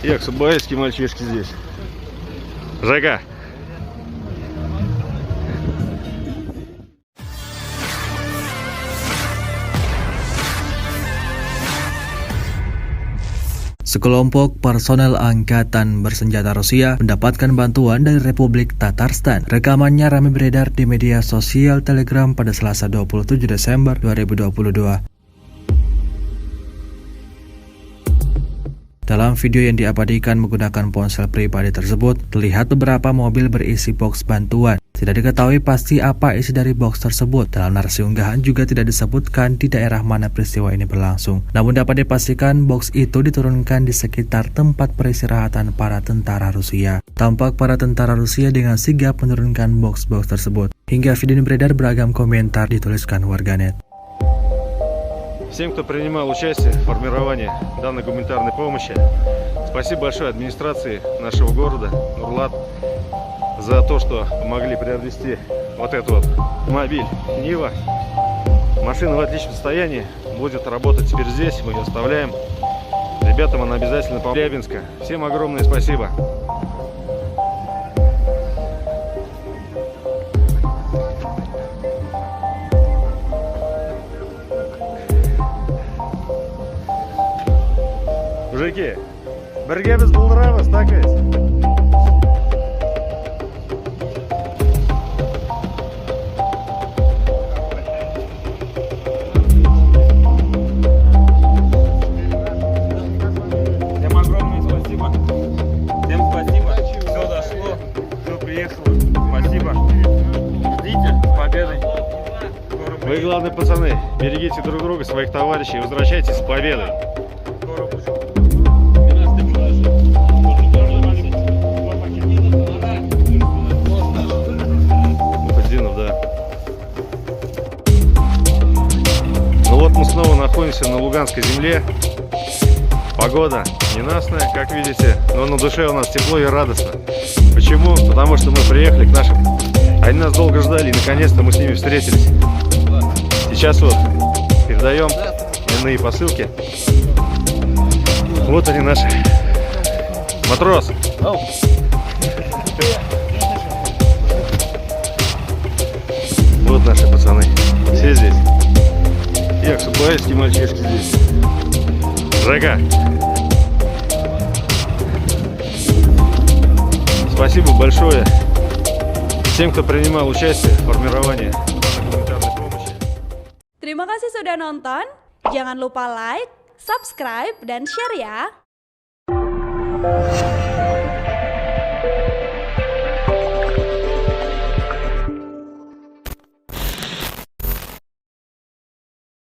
Яксубаевские мальчишки здесь. Жека. Sekelompok personel angkatan bersenjata Rusia mendapatkan bantuan dari Republik Tatarstan. Rekamannya ramai beredar di media sosial Telegram pada Selasa 27 Desember 2022. Dalam video yang diabadikan menggunakan ponsel pribadi tersebut, terlihat beberapa mobil berisi box bantuan. Tidak diketahui pasti apa isi dari box tersebut. Dalam narasi unggahan juga tidak disebutkan di daerah mana peristiwa ini berlangsung. Namun dapat dipastikan box itu diturunkan di sekitar tempat peristirahatan para tentara Rusia. Tampak para tentara Rusia dengan sigap menurunkan box-box tersebut. Hingga video ini beredar, beragam komentar dituliskan warganet. Всем, кто принимал участие в формировании данной гуманитарной помощи, спасибо большое администрации нашего города Нурлат за то, что помогли приобрести вот этот вот мобиль Нива. Машина в отличном состоянии, будет работать теперь здесь, мы ее оставляем. Ребятам она обязательно поможет. Челябинска. Всем огромное спасибо. Мужики, бірге біз бұлдырамыз, такайыз. Всем огромное спасибо. Всем спасибо. Все дошло, все приехало. Спасибо. Ждите с победой. Вы, главные пацаны, берегите друг друга, своих товарищей и возвращайтесь с победой. Ну вот мы снова находимся на Луганской земле. Погода ненастная, как видите, но на душе у нас тепло и радостно. Почему? Потому что мы приехали к нашим. Они нас долго ждали, и наконец-то мы с ними встретились. Сейчас вот передаем иные посылки. Вот они наши. Матрос. Вот наши пацаны. Все здесь. Яксубаевские мальчишки здесь. Жека. Спасибо большое всем, кто принимал участие в формировании гуманитарной помощи. Terima kasih sudah nonton. Jangan lupa like, subscribe, dan share ya.